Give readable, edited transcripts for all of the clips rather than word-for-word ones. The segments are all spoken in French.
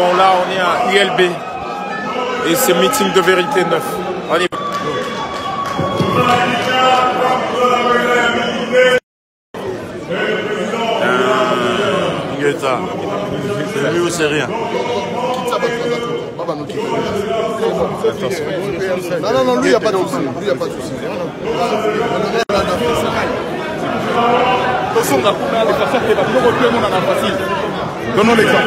Bon, là, on est à ILB. Et c'est meeting de vérité 9. On y va. C'est lui ou c'est rien? Non, lui, il n'y a pas de souci. Lui, il n'y a pas de souci. Donnons l'exemple.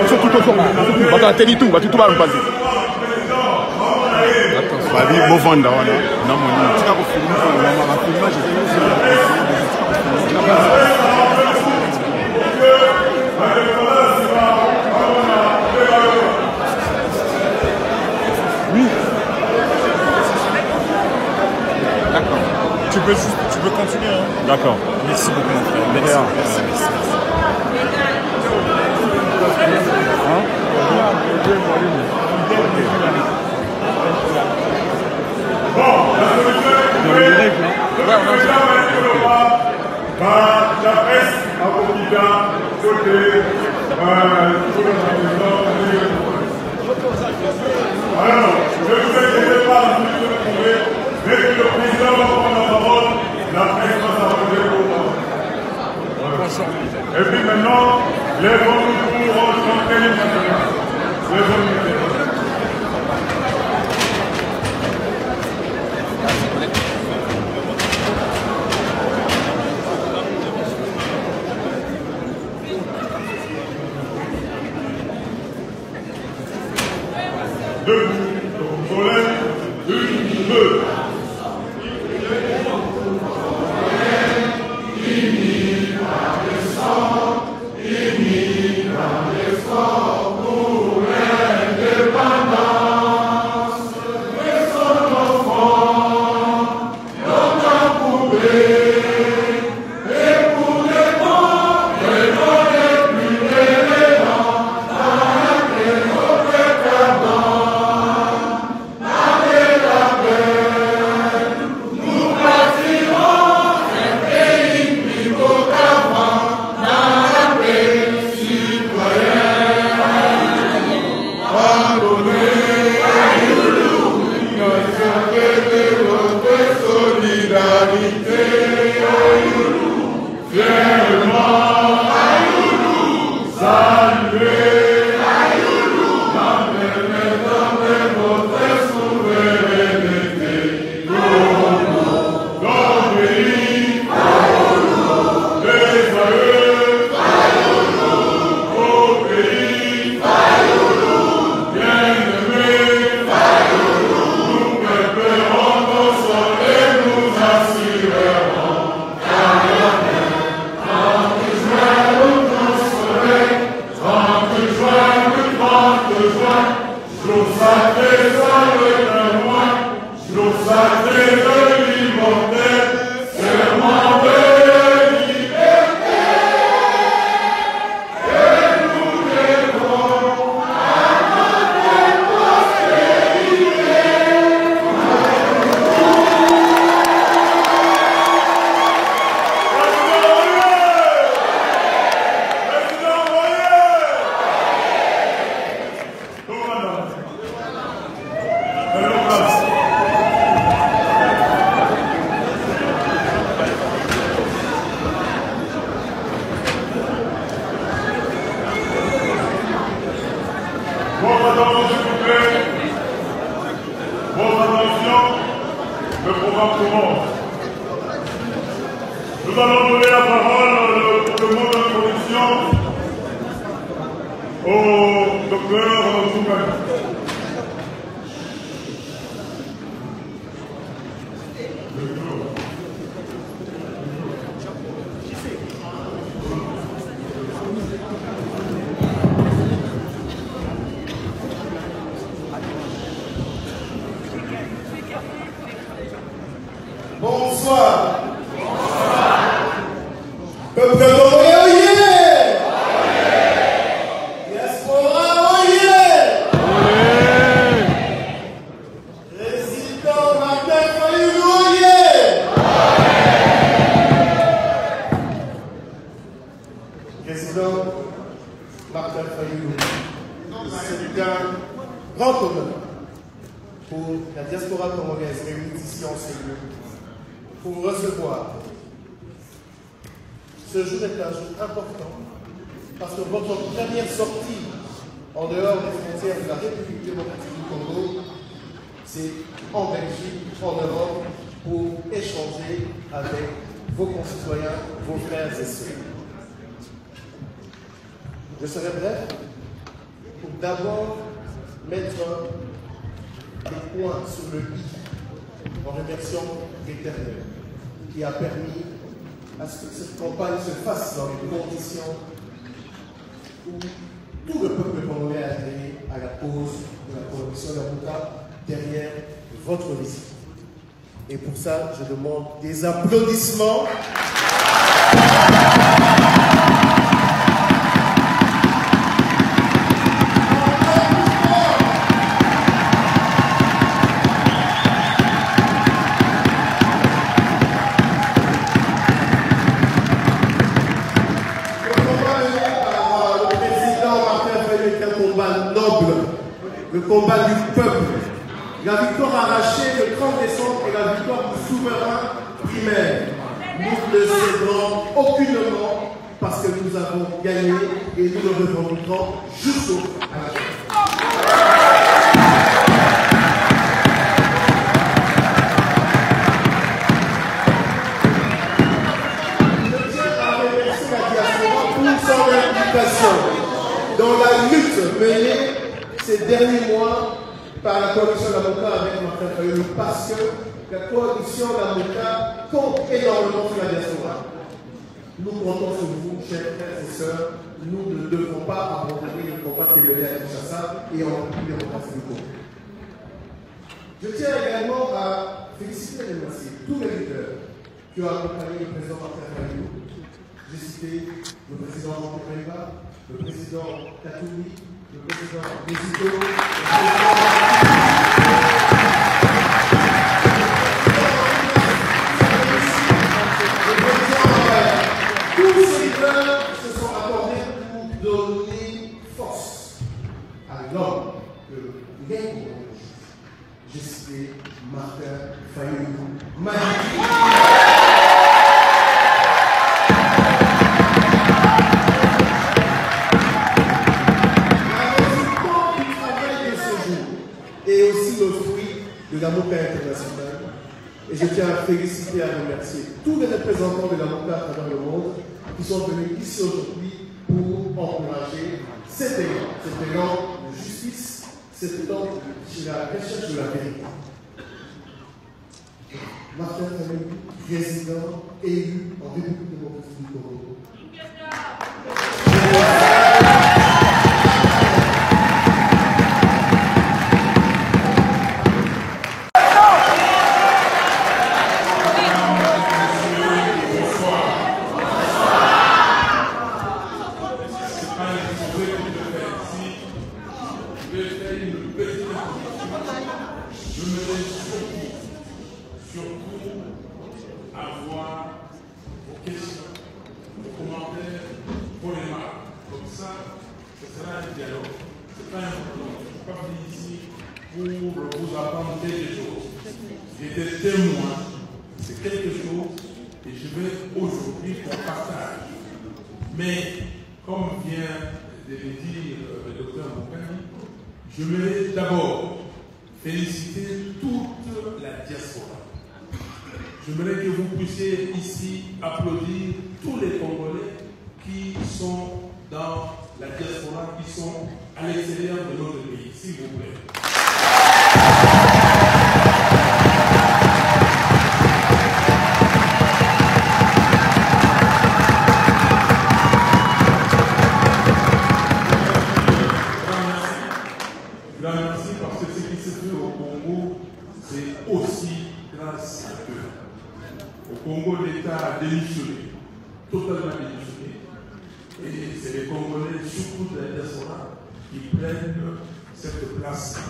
Surtout tout va tenir tout, va tout va passer. Babi bovanda wana na moni tika ko filmer ko na ma filmage oui. D'accord. Tu peux continuer hein. D'accord. Merci beaucoup mon frère. Merci. La presse a côté alors, je ne vous inquiétez pas, dès que le président va prendre la parole, la presse va s'arrêter pour. Et puis maintenant, les bons pour chanter les bons. Debout, soleil, 1, 2. Nous allons donner la parole pour le mot d'introduction au docteur Zoumane. Bonsoir. Peuple de Montréal, diaspora, grand honneur pour la diaspora congolaise réunie ici en ce lieu, pour vous recevoir. Ce jour est un jour important parce que votre première sortie en dehors des frontières de la République démocratique du Congo, c'est en Belgique, en Europe, pour échanger avec vos concitoyens, vos frères et sœurs. Je serai bref pour d'abord mettre des points sur le i en remerciant l'Éternel qui a permis à ce que cette campagne se fasse dans les conditions où tout le peuple congolais a adhéré à la cause de la coalition Lamuka derrière votre visite. Et pour ça, je demande des applaudissements. Le combat du peuple, la victoire arrachée le 30 décembre et la victoire du souverain primaire. Nous ne céderons aucunement parce que nous avons gagné et nous le revendiquerons jusqu'au bout. Je tiens à remercier la diaspora pour son implication dans la lutte menée ces derniers mois par la coalition Lamuka avec Martin Fayulu, parce que la coalition Lamuka compte énormément sur la diaspora. Nous comptons sur vous, chers frères et sœurs. Nous ne devons pas abandonner le combat qui est mené à Kinshasa et en République démocratique du Congo. Je tiens également à féliciter et remercier tous les leaders qui ont accompagné le président Martin Fayulu. J'ai cité le président Jean Pérenga, le président Katoumi, le président Mésito, le président tous ces leaders se sont accordés pour donner force à l'homme que les Congolais. J'ai cité Martin Fayulu. Et aussi le fruit de la Lamuka internationale. Et je tiens à féliciter et à remercier tous les représentants de la Lamuka à travers le monde qui sont venus ici aujourd'hui pour encourager cet élan de justice, cet élan de la recherche de la vérité. Martin Fayulu, président élu en République démocratique du Congo. J'étais témoin de quelque chose et je vais aujourd'hui qu'on partage. Mais comme vient de le dire le docteur Moukani, je voulais d'abord féliciter toute la diaspora. J'aimerais que vous puissiez ici applaudir tous les Congolais qui sont dans la diaspora, qui sont à l'extérieur de notre pays, s'il vous plaît. Merci parce que ce qui se fait au Congo, c'est aussi grâce à eux. Au Congo, l'État a démissionné, totalement démissionné. Et c'est les Congolais, surtout de la diaspora, qui prennent cette place.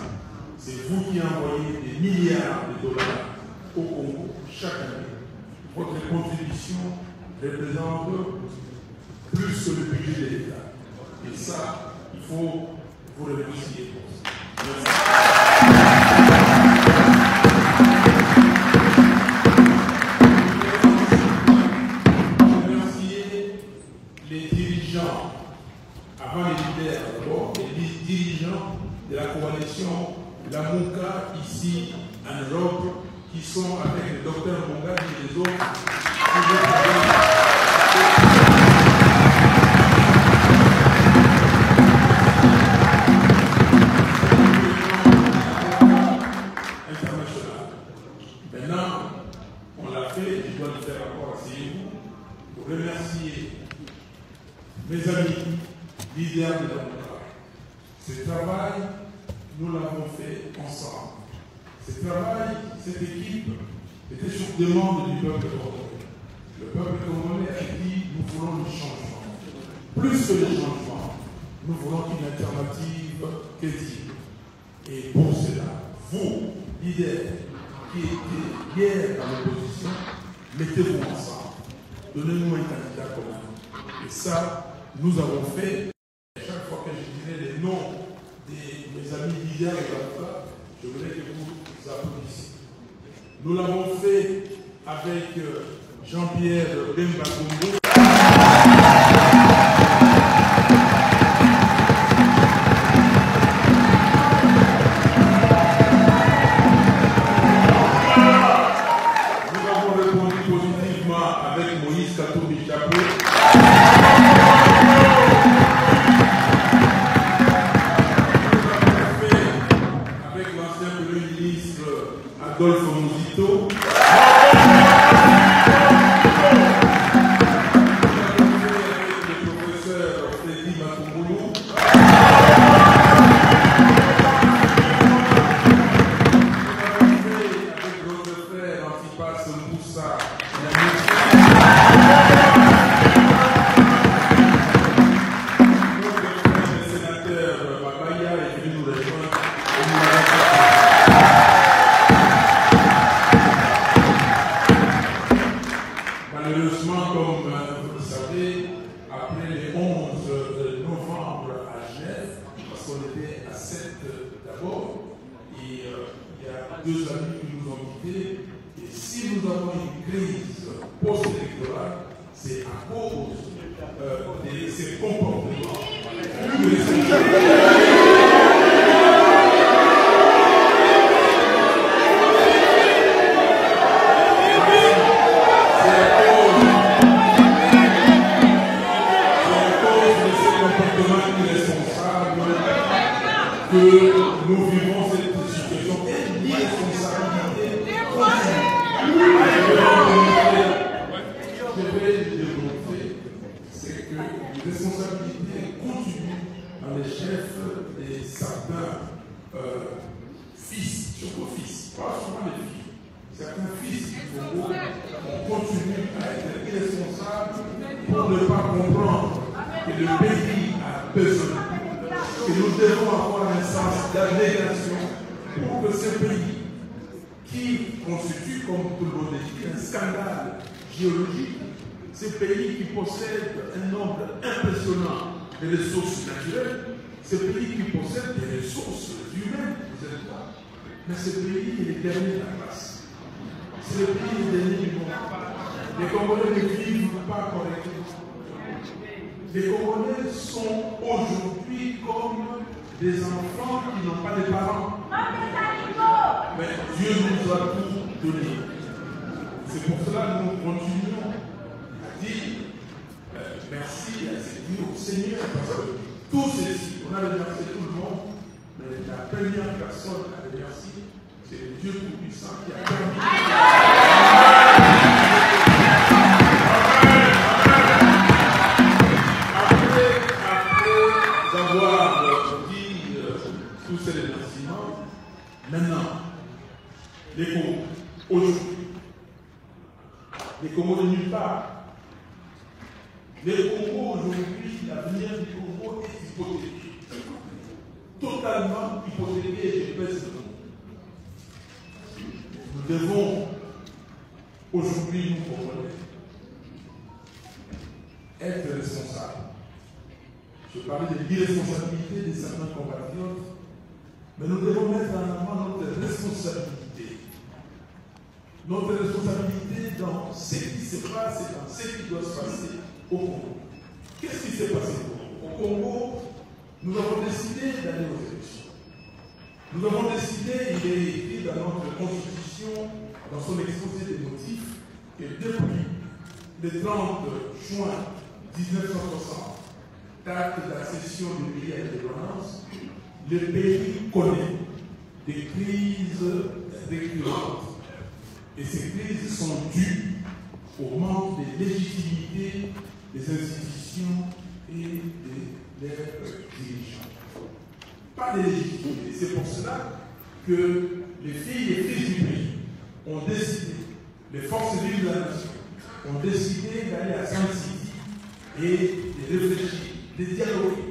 C'est vous qui envoyez des milliards de dollars au Congo chaque année. Votre contribution représente plus que le budget de l'État. Et ça, il faut vous remercier pour ça. Remercier les dirigeants, avant les leaders d'abord, les dirigeants de la coalition La Mouka ici en Europe, qui sont avec le docteur Monga et les autres. Maintenant, on l'a fait, je dois le faire encore, asseyez-vous, pour remercier mes amis, leaders de la Mouka. Ce travail, nous l'avons fait ensemble. Ce travail, cette équipe, était sur demande du peuple congolais. Le peuple congolais a dit, nous voulons le changement. Plus que le changement, nous voulons une alternative crédible. Et pour cela, vous, leaders, qui étaient hier dans l'opposition, mettez-vous ensemble. Donnez-nous un candidat commun. Et ça, nous avons fait. Chaque fois que je dirais les noms de mes amis leaders de l'Afrique, je voudrais que vous applaudissiez. Nous l'avons fait avec Jean-Pierre Bemba Congo. Nous avons répondu positivement avec Moïse Katumbi Chapeau. Avec l'ancien Premier ministre Adolphe Mouzito. Avec le professeur Freddy Matumboulou. Avec notre frère Antipas Moussa. Notre frère le sénateur Babaya est venu nous rejoindre. Malheureusement, comme vous le savez, après le 11 novembre à Genève, parce qu'on était à 7 d'abord, et il y a 2 amis qui nous ont quittés, et si nous avons une crise post-électorale, c'est à cause de ces comportements. Que nous vivons cette situation et l'irresponsabilité continue. Je vais le démontrer, c'est que l'irresponsabilité continue dans les chefs de certains fils, surtout fils, pas seulement les filles, certains fils du Congo continuent à être irresponsables pour ne pas comprendre que le pays a besoin. Et nous devons avoir un sens d'abnégation pour que ce pays, qui constitue, comme tout le monde dit, un scandale géologique, ce pays qui possède un nombre impressionnant de ressources naturelles, ce pays qui possède des ressources humaines, vous êtes là. Mais ce pays est le dernier de la classe. C'est le pays le dernier du monde. Les Congolais ne vivent pas correctement. Les Congolais sont aujourd'hui comme des enfants qui n'ont pas de parents. Mais Dieu nous a tout donné. C'est pour cela que nous continuons à dire merci au Seigneur, parce que tout ceci, on a remercié tout le monde, mais la première personne à remercier, c'est le Dieu Tout-Puissant qui a permis. Tous ces remerciements. Maintenant, les Congos, aujourd'hui, les Congos de nulle part. Les Congos aujourd'hui, l'avenir du Congo est hypothéqué. Totalement hypothéqué, et je pèse le mot. Nous devons aujourd'hui, nous Congolais, être responsables. Je parlais de l'irresponsabilité de certains compatriotes Mais nous devons mettre en avant notre responsabilité. Notre responsabilité dans ce qui se passe et dans ce qui doit se passer au Congo. Qu'est-ce qui s'est passé au Congo? Nous avons décidé d'aller aux élections. Nous avons décidé, il est écrit dans notre constitution, dans son exposé des motifs, que depuis le 30 juin 1960, date de la cession du pays à l'indépendance, le pays connaît des crises récurrentes. Et ces crises sont dues au manque de légitimité des institutions et de leurs dirigeants. Pas de légitimité. C'est pour cela que les filles et fils du pays ont décidé, les forces vives de la nation, ont décidé d'aller à San City et de réfléchir, de dialoguer.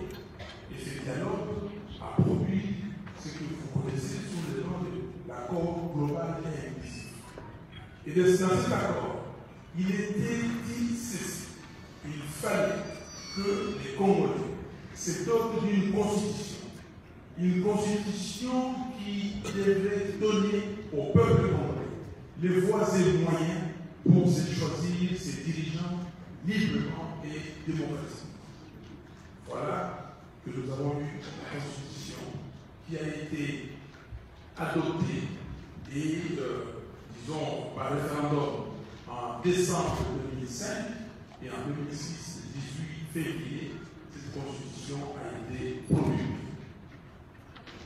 Et ce dialogue a produit ce que vous connaissez sous le nom de l'accord global et inclusif. Et dans cet accord, il était dit ceci. Il fallait que les Congolais se dotent d'une constitution. Une constitution qui devait donner au peuple congolais les voies et moyens pour se choisir ses dirigeants librement et démocratiquement. Voilà que nous avons eu la constitution qui a été adoptée et, disons, par référendum en décembre 2005 et en 2006, le 18 février, cette constitution a été promulguée.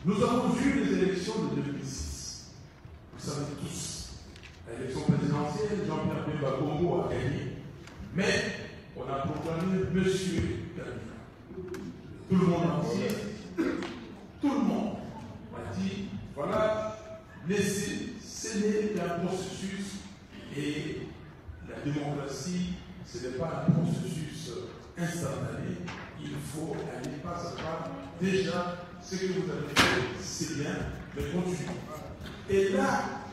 Nous avons vu les élections de 2006. Vous savez tous, l'élection présidentielle, Jean-Pierre Bemba Congo a gagné. Mais on a proclamé Monsieur Kabila. Tout le monde entier, tout le monde a dit, voilà, laissez, ce n'est qu'un processus et la démocratie, ce n'est pas un processus instantané. Il faut aller pas à pas. Déjà, ce que vous avez fait, c'est bien, mais continuez. Et là,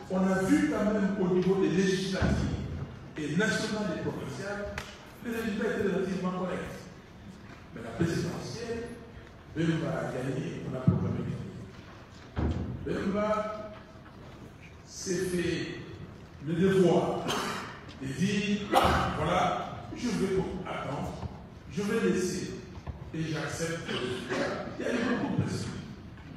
on a vu quand même au niveau des législatives et nationales et provinciales, les résultats étaient relativement corrects. Mais la présidentielle, Bemba a gagné, on a proclamé gagné. Bemba s'est fait le devoir de dire, voilà, je vais attendre, je vais laisser et j'accepte le résultat. Il y a eu beaucoup de pression.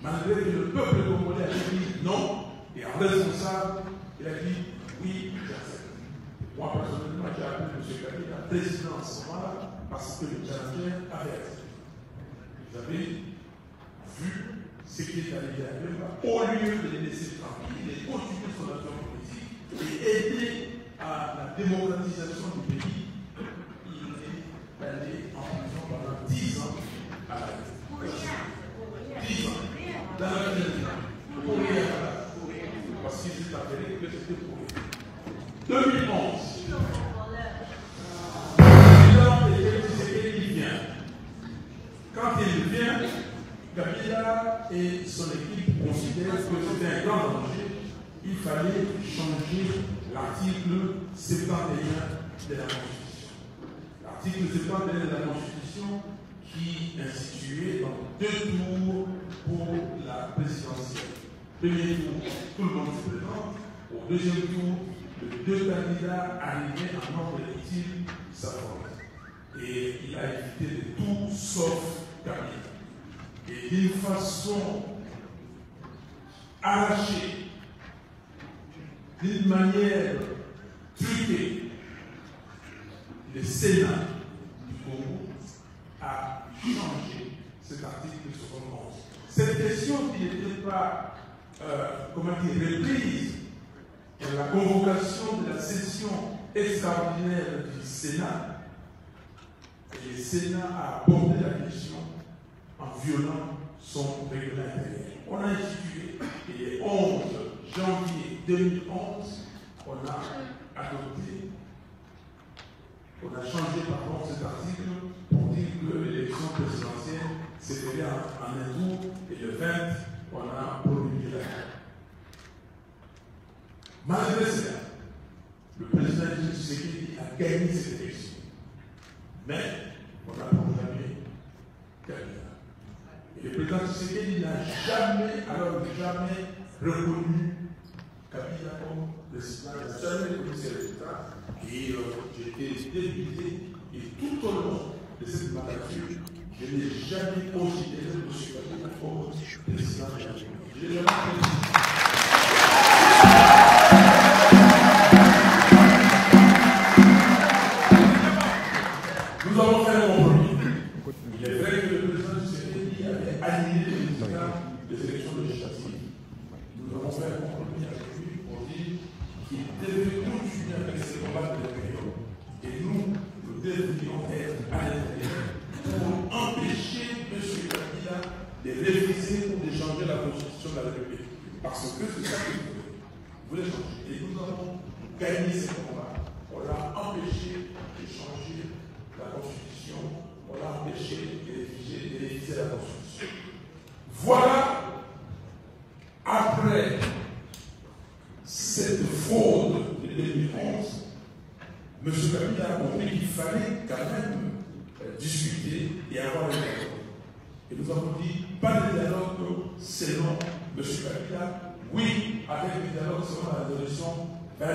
Malgré que le peuple congolais a dit non, et en responsable, il a dit oui, j'accepte. Moi, personnellement, j'ai appelé M. Kabila président à ce moment-là parce que le challenger avait accepté. Vous avez vu ce qui est arrivé à Bemba. Au lieu de les laisser tranquilles, de continuer son action politique et aider à la démocratisation du pays, il est allé en prison pendant 10 ans à la vie. 10 ans. Dans la vie. Pour rien. Parce qu'il s'est avéré que c'était pour rien. 2011. Il vient. Quand il vient, Kabila et son équipe considèrent que c'était un grand danger. Il fallait changer l'article 71 de la Constitution. L'article 71 de la Constitution qui instituait donc 2 tours pour la présidentielle. Premier tour, tout le monde se présente. Au deuxième tour, les 2 candidats arrivaient en nombre utile s'affrontent. Et il a évité de tout sauf Kabila. Et d'une façon arrachée, d'une manière truquée, le Sénat du Congo a changé cet article 71. Cette question qui n'était pas, reprise de la convocation de la session extraordinaire du Sénat, et le Sénat a abordé la question en violant son règlement intérieur. On a institué, et le 11 janvier 2011, on a adopté, on a changé cet article pour dire que l'élection présidentielle s'est faite en un tour et le 20, on a promulgué la loi. Malgré cela, le président Tshisekedi a gagné cette élection. Mais on a proclamé Kabila. Et le président Tshisekedi n'a n'a jamais, alors jamais reconnu Kabila comme président, il n'a jamais reconnu ses résultats. Et j'ai été député, et tout au long de cette mandature, je n'ai jamais considéré M. Kabila comme président. Je l'ai jamais considéré. Nous avons fait un compromis. Il est vrai que le président du Sénégal avait annulé les résultats des élections législatives. Nous avons fait un compromis avec lui pour dire qu'il devait continuer avec ses combats de l'intérieur. Et nous devrions être à l'intérieur pour empêcher M. Kabila de réviser ou de changer la constitution de la République. Parce que c'est ça que vous voulez changer. Et nous avons gagné ce combat. On l'a empêché de changer la Constitution, on l'a empêché de réviser la Constitution. Voilà, après cette fraude de 2011, M. Kabila a compris qu'il fallait quand même discuter et avoir un dialogue. Et nous avons dit, pas de dialogue selon M. Kabila, oui, avec le dialogue selon la résolution 20.